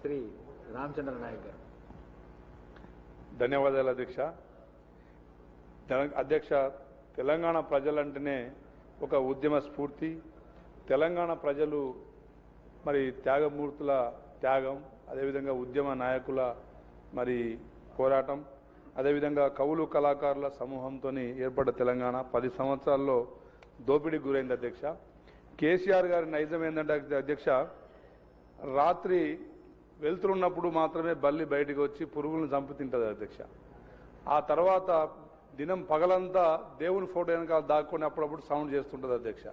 శ్రీ రామచంద్ర నాయక్ గారు. ధన్యవాదాలు అధ్యక్ష. అధ్యక్ష, తెలంగాణ ప్రజలంటేనే ఒక ఉద్యమ స్ఫూర్తి. తెలంగాణ ప్రజలు మరి త్యాగమూర్తుల త్యాగం, అదేవిధంగా ఉద్యమ నాయకుల మరి పోరాటం, అదేవిధంగా కవులు కళాకారుల సమూహంతో ఏర్పడ్డ తెలంగాణ 10 సంవత్సరాల్లో దోపిడీకి గురైంది అధ్యక్ష. కేసీఆర్ గారి నైజం ఏంటంటే అధ్యక్ష, రాత్రి వెళ్తున్నప్పుడు మాత్రమే బల్లి బయటకు వచ్చి పురుగులను చంపు తింటుంది అధ్యక్ష. ఆ తర్వాత దినం పగలంతా దేవుని ఫోటో వెనకాల దాక్కుని అప్పుడప్పుడు సౌండ్ చేస్తుంటుంది అధ్యక్ష.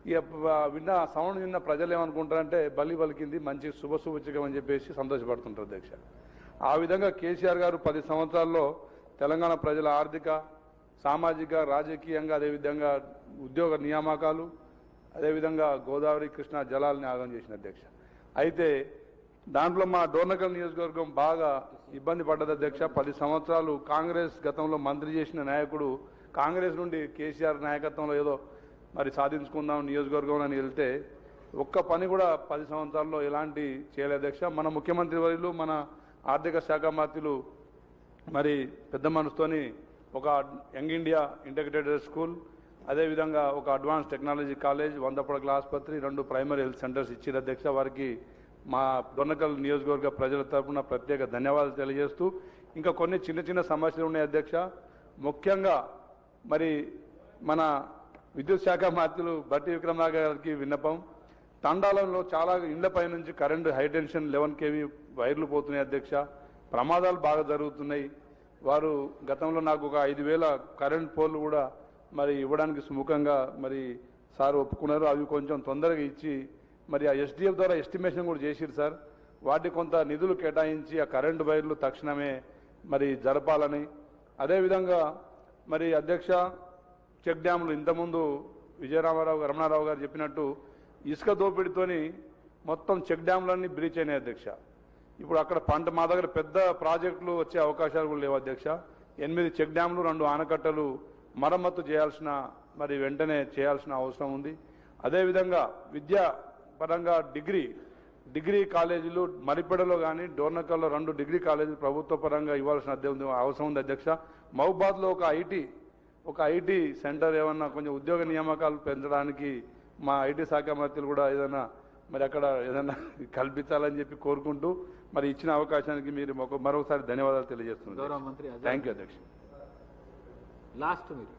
ఇక సౌండ్ విన్న ప్రజలు ఏమనుకుంటారంటే బల్లి పలికింది, మంచి శుభసూచకం అని చెప్పేసి సంతోషపడుతుంటారు అధ్యక్ష. ఆ విధంగా కేసీఆర్ గారు 10 సంవత్సరాల్లో తెలంగాణ ప్రజల ఆర్థిక, సామాజిక, రాజకీయంగా, అదేవిధంగా ఉద్యోగ నియామకాలు, అదేవిధంగా గోదావరి కృష్ణా జలాలని ఆగం చేసిన అధ్యక్ష. అయితే దాంట్లో మా డోర్నకల్ నియోజకవర్గం బాగా ఇబ్బంది పడ్డది అధ్యక్ష. 10 సంవత్సరాలు కాంగ్రెస్ గతంలో మంత్రి చేసిన నాయకుడు కాంగ్రెస్ నుండి కేసీఆర్ నాయకత్వంలో ఏదో మరి సాధించుకుందాం నియోజకవర్గం అని వెళ్తే ఒక్క పని కూడా 10 సంవత్సరాల్లో ఎలాంటి చేయలేదు అధ్యక్ష. మన ముఖ్యమంత్రి వర్యులు, మన ఆర్థిక శాఖ మంత్రులు మరి పెద్ద మనసుతోని ఒక యంగ్ ఇండియా ఇంటిగ్రేటెడ్ స్కూల్, అదేవిధంగా ఒక అడ్వాన్స్ టెక్నాలజీ కాలేజ్, 100 పడకల ఆసుపత్రి, 2 ప్రైమరీ హెల్త్ సెంటర్స్ ఇచ్చారు అధ్యక్ష. వారికి మా డొన్నకల్ నియోజకవర్గ ప్రజల తరఫున ప్రత్యేక ధన్యవాదాలు తెలియజేస్తూ, ఇంకా కొన్ని చిన్న చిన్న సమస్యలు ఉన్నాయి అధ్యక్ష. ముఖ్యంగా మరి మన విద్యుత్ శాఖ మంత్రులు బట్టి విక్రమార్క గారికి విన్నపం. తండాలంలో చాలా ఇళ్లపై నుంచి కరెంటు హైటెన్షన్ 11 kV వైర్లు పోతున్నాయి అధ్యక్ష. ప్రమాదాలు బాగా జరుగుతున్నాయి. వారు గతంలో నాకు ఒక 5,000 కరెంట్ పోల్లు కూడా మరి ఇవ్వడానికి సుముఖంగా మరి సార్ ఒప్పుకున్నారు. అవి కొంచెం తొందరగా ఇచ్చి మరి ఆ SDF ద్వారా ఎస్టిమేషన్ కూడా చేసిరు సార్. వాటికి కొంత నిధులు కేటాయించి ఆ కరెంటు వైర్లు తక్షణమే మరి జరపాలని, అదేవిధంగా మరి అధ్యక్ష చెక్ డ్యాములు ఇంతకుముందు రమణారావు గారు చెప్పినట్టు ఇసుక దోపిడితోని మొత్తం చెక్ డ్యాములన్నీ బ్రీచ్ అయినాయి అధ్యక్ష. ఇప్పుడు అక్కడ మా దగ్గర పెద్ద ప్రాజెక్టులు వచ్చే అవకాశాలు కూడా లేవు అధ్యక్ష. 8 చెక్ డ్యాములు, 2 ఆనకట్టలు మరమ్మతు చేయాల్సిన మరి వెంటనే చేయాల్సిన అవసరం ఉంది. అదేవిధంగా విద్యా పరంగా డిగ్రీ కాలేజీలు మరిపెడలో కానీ డోర్నకల్లో 2 డిగ్రీ కాలేజీలు ప్రభుత్వ పరంగా ఇవ్వాల్సిన అవసరం ఉంది అధ్యక్ష. మహబూబాద్లో ఒక ఐటీ సెంటర్ ఏమన్నా కొంచెం ఉద్యోగ నియామకాలు పెంచడానికి మా ఐటీ శాఖ మంత్రులు కూడా ఏదైనా మరి అక్కడ ఏదైనా కల్పించాలని చెప్పి కోరుకుంటూ మరి ఇచ్చిన అవకాశానికి మీరు మరొకసారి ధన్యవాదాలు తెలియజేస్తున్నారు. గౌరవ మంత్రి థ్యాంక్ యూ అధ్యక్ష. లాస్ట్ మీరు